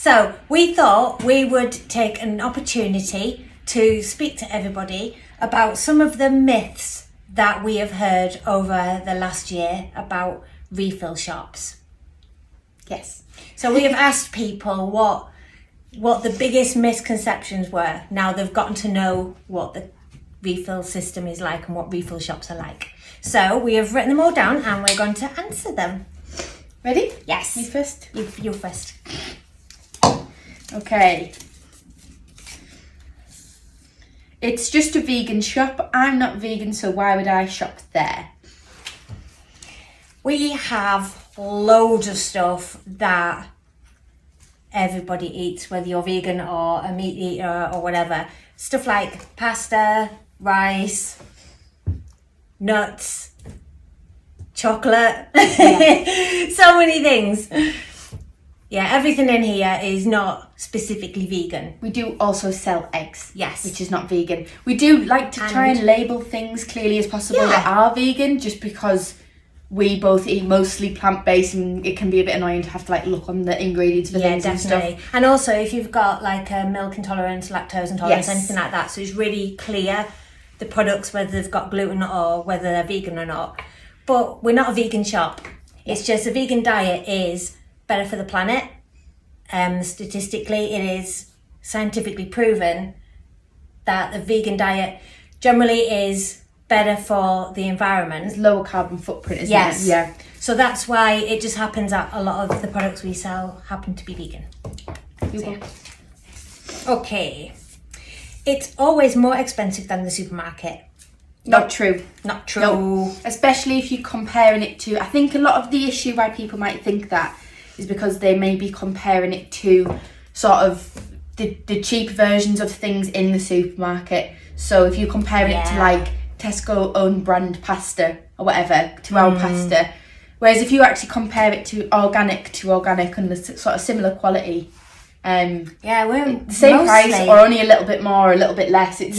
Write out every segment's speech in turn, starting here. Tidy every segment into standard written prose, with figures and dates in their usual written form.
So we thought we would take an opportunity to speak to everybody about some of the myths that we have heard over the last year about refill shops. Yes. So we have asked people what the biggest misconceptions were. Now they've gotten to know what the refill system is like and what refill shops are like. So we have written them all down and we're going to answer them. Ready? Yes. Me first? You first. Okay. It's just a vegan shop. I'm not vegan, so why would I shop there? We have loads of stuff that everybody eats, whether you're vegan or a meat eater or whatever. Stuff like pasta, rice, nuts, chocolate, so many things. Yeah, everything in here is not specifically vegan. We do also sell eggs. Yes. Which is not vegan. We do like to try and label things clearly as possible that are vegan, just because we both eat mostly plant-based and it can be a bit annoying to have to like look on the ingredients for things and stuff. And also if you've got like a milk intolerance, lactose intolerance, anything like that, so it's really clear the products, whether they've got gluten or whether they're vegan or not. But we're not a vegan shop. It's just a vegan diet is better for the planet. Statistically, it is scientifically proven that the vegan diet generally is better for the environment. It's lower carbon footprint, isn't yes. it? Yeah. So that's why it just happens that a lot of the products we sell happen to be vegan. Okay. It's always more expensive than the supermarket. Not true. Not true. No. Especially if you're comparing it to, I think a lot of the issue why people might think that is because they may be comparing it to sort of the cheap versions of things in the supermarket. So if you compare it to like Tesco own brand pasta or whatever to our pasta, whereas if you actually compare it to organic and the sort of similar quality, we're the same price or only a little bit more or a little bit less. It's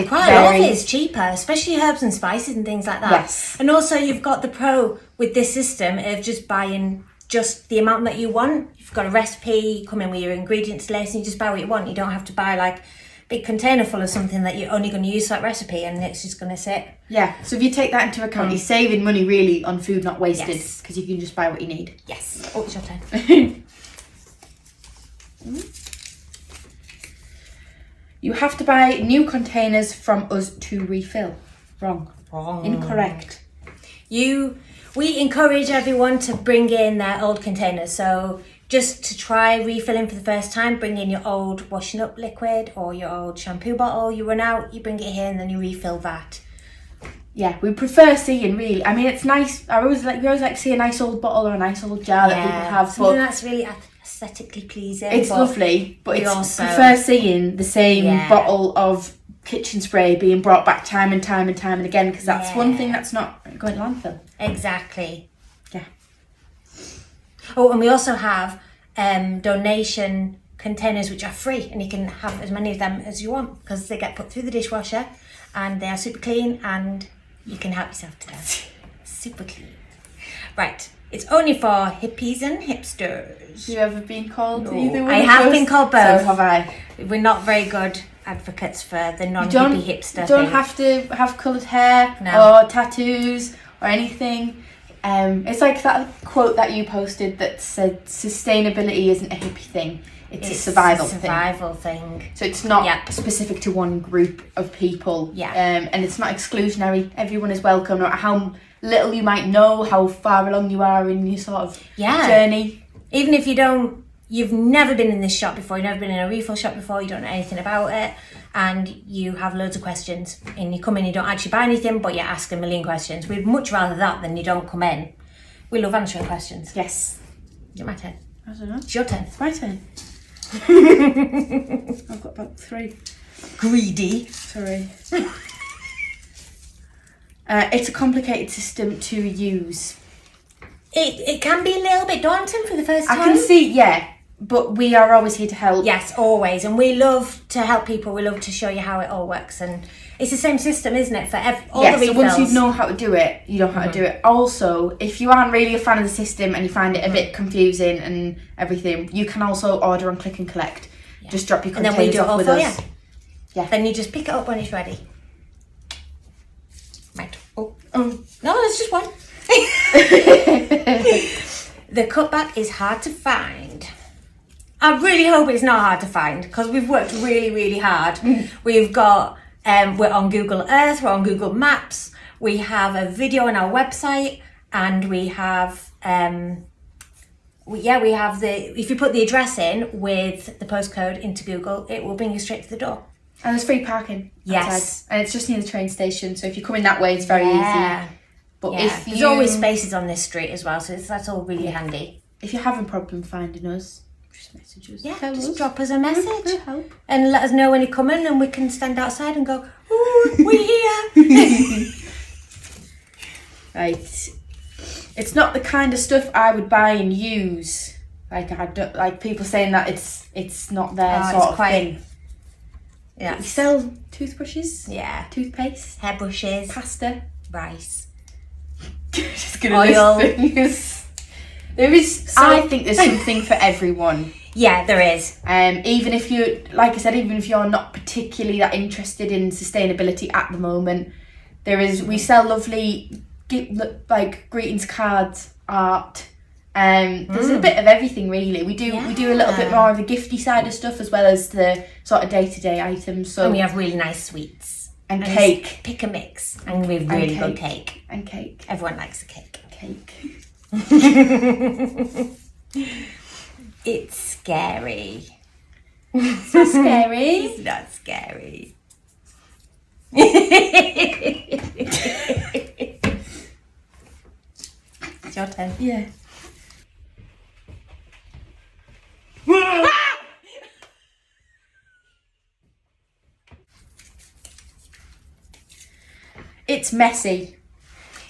quite a lot of it is cheaper, especially herbs and spices and things like that. Yes. And also you've got the pro with this system of just buying just the amount that you want. You've got a recipe, you come in with your ingredients list and you just buy what you want. You don't have to buy like a big container full of something that you're only going to use for that recipe and it's just going to sit. Yeah, so if you take that into account, you're saving money really on food not wasted because you can just buy what you need. Yes. Oh, it's your turn. You have to buy new containers from us to refill. Wrong. Incorrect. We encourage everyone to bring in their old containers. So just to try refilling for the first time, bring in your old washing up liquid or your old shampoo bottle. You run out, you bring it here and then you refill that. Yeah, we prefer seeing really. I mean, it's nice. We always like to see a nice old bottle or a nice old jar that people have. Something that's really aesthetically pleasing. It's lovely, but it's also prefer seeing the same bottle of kitchen spray being brought back time and time and again, because that's one thing that's not going to landfill. Exactly. Yeah. Oh, and we also have donation containers which are free, and you can have as many of them as you want because they get put through the dishwasher and they are super clean and you can help yourself to them. Super clean. Right. It's only for hippies and hipsters. Have you ever been called either one? I have been called both. So have I. We're not very good advocates for the non-hippie hipster. You don't have to have coloured hair or tattoos or anything. It's like that quote that you posted that said sustainability isn't a hippie thing. It's a survival thing. So it's not specific to one group of people. Yeah. And it's not exclusionary. Everyone is welcome, no matter how little you might know, how far along you are in your sort of journey. Even if you've never been in this shop before, you've never been in a refill shop before, you don't know anything about it, and you have loads of questions, and you come in, you don't actually buy anything, but you ask a million questions. We'd much rather that than you don't come in. We love answering questions. Yes. Is it my turn? I don't know. It's your turn. It's my turn. I've got about 3. Greedy. Sorry. It's a complicated system to use. It can be a little bit daunting for the first time. I can see, But we are always here to help. Yes, always. And we love to help people. We love to show you how it all works. And it's the same system, isn't it, for all the refills? So once you know how to do it, you know how to do it. Also, if you aren't really a fan of the system and you find it a bit confusing and everything, you can also order on click and collect. Yeah. Just drop your containers off with us. Yeah. Then you just pick it up when it's ready. Right. Oh. No, there's just one. The cutback is hard to find. I really hope it's not hard to find because we've worked really, really hard. We've got, we're on Google Earth, we're on Google Maps, we have a video on our website, and we have, we have if you put the address in with the postcode into Google, it will bring you straight to the door. And there's free parking. Yes. Outside. And it's just near the train station, so if you're coming that way, it's very easy. But if there's always spaces on this street as well, so that's all really handy. If you're having a problem finding us, just message us. Yeah, just drop us a message. We'll help. And let us know when you're coming, and we can stand outside and go, "Ooh, we're here." Right. It's not the kind of stuff I would buy and use. Like I don't like people saying that it's not their sort of thing. Yeah. We sell toothbrushes. Yeah. Toothpaste. Hairbrushes. Pasta. Rice. Just gonna oil. list things. There is. I think there's something for everyone. Yeah, there is. Even if you, like I said, even if you're not particularly that interested in sustainability at the moment, there is. We sell lovely, like greetings cards, art. There's a bit of everything really. We do a little bit more of the gifty side of stuff as well as the sort of day-to-day items. So and we have really nice sweets and cake. Pick a mix, and we have really good cake. And cake. Everyone likes a cake. Cake. It's scary. It's not scary. It's not scary. It's your turn. Yeah. It's messy.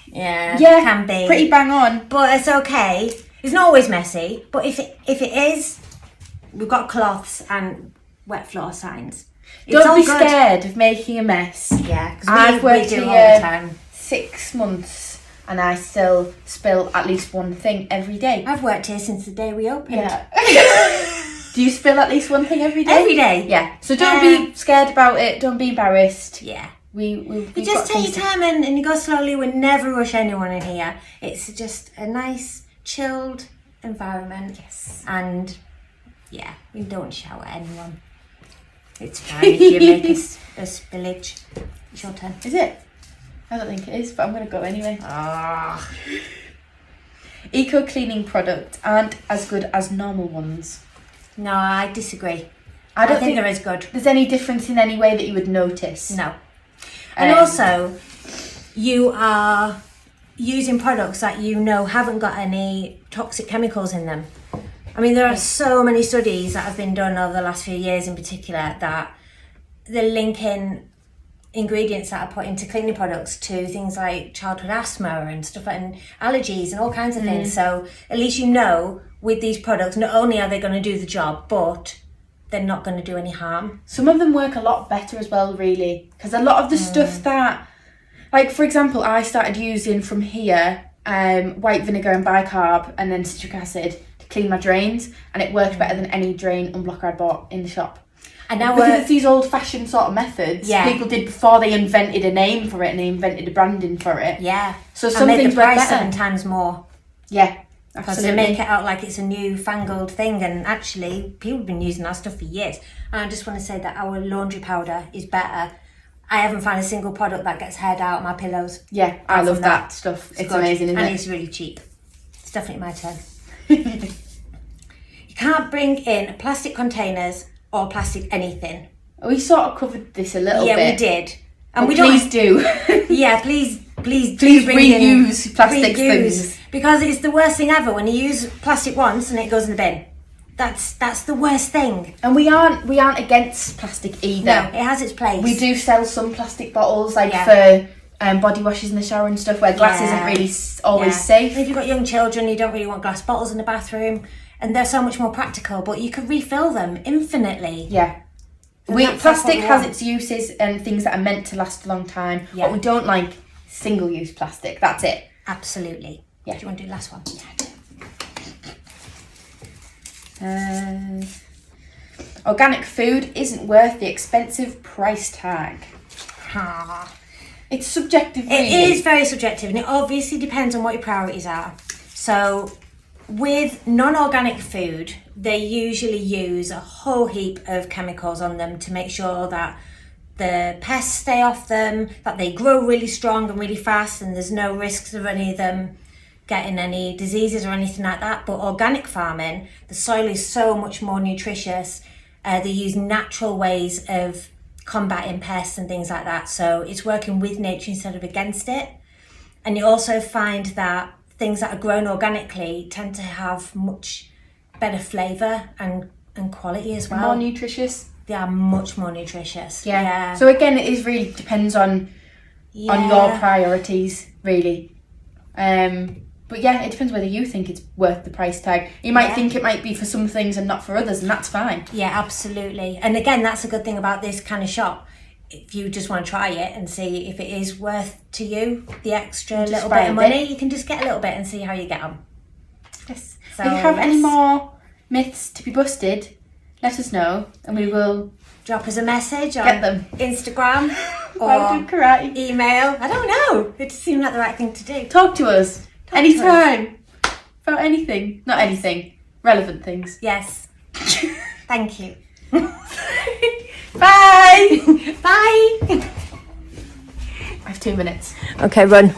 Yeah, it can be. Pretty bang on. But it's okay. It's not always messy, but if it is, we've got cloths and wet floor signs. Don't be scared of making a mess. Yeah, because I've worked here all the time. 6 months and I still spill at least one thing every day. I've worked here since the day we opened. Yeah. Do you spill at least one thing every day? Every day. Yeah. So don't be scared about it. Don't be embarrassed. Yeah. We just take your time and you go slowly. We never rush anyone in here. It's just a nice, chilled environment. Yes. And yeah, we don't shout at anyone. It's fine if you make a spillage. It's your turn. Is it? I don't think it is, but I'm going to go anyway. Eco cleaning products aren't as good as normal ones. No, I disagree. I don't think they're as good. There's any difference in any way that you would notice. No. And also, you are using products that you know haven't got any toxic chemicals in them. I mean, there are so many studies that have been done over the last few years in particular that they're linking ingredients that are put into cleaning products to things like childhood asthma and stuff and allergies and all kinds of things. So at least you know with these products, not only are they going to do the job, but they're not going to do any harm. Some of them work a lot better as well, really, because a lot of the stuff that, like for example, I started using from here white vinegar and bicarb and then citric acid to clean my drains, and it worked better than any drain unblocker I bought in the shop. And now because it's these old-fashioned sort of methods people did before they invented a name for it and they invented a branding for it. Yeah. So some things work better. 7 times more. Yeah. Because they make it out like it's a newfangled thing, and actually people have been using our stuff for years. And I just want to say that our laundry powder is better. I haven't found a single product that gets haired out of my pillows. Yeah, I love that stuff. It's amazing, isn't it? And it's really cheap. It's definitely my turn. You can't bring in plastic containers or plastic anything. We sort of covered this a little bit. Yeah, we did. And we please do. Yeah, please reuse plastic things. Because it's the worst thing ever when you use plastic once and it goes in the bin. That's the worst thing. And we aren't against plastic either. No, it has its place. We do sell some plastic bottles for body washes in the shower and stuff where glass isn't really always safe. If you've got young children, you don't really want glass bottles in the bathroom. and they're so much more practical, but you could refill them infinitely. Yeah. Plastic has its uses and things that are meant to last a long time. Yeah. What we don't like, single-use plastic. That's it. Absolutely. Yeah. Do you want to do the last one? Organic food isn't worth the expensive price tag. It's subjective, really. It is very subjective, and it obviously depends on what your priorities are. So with non-organic food, they usually use a whole heap of chemicals on them to make sure that the pests stay off them, that they grow really strong and really fast, and there's no risks of any of them getting any diseases or anything like that. But organic farming, the soil is so much more nutritious. They use natural ways of combating pests and things like that. So it's working with nature instead of against it. And you also find that things that are grown organically tend to have much better flavour and quality as well. More nutritious. They are much more nutritious. Yeah. So again, it is really depends on your priorities, really. But yeah, it depends whether you think it's worth the price tag. You might think it might be for some things and not for others, and that's fine. Yeah, absolutely. And again, that's a good thing about this kind of shop. If you just want to try it and see if it is worth to you the extra little bit of money, you can just get a little bit and see how you get on. Yes. So, if you have any more myths to be busted, let us know, and we will drop us a message on Instagram or email. I don't know. It just seemed like the right thing to do. Talk to us anytime about anything. Not anything. Relevant things. Yes. Thank you. Bye. Bye. I have 2 minutes. Okay, run.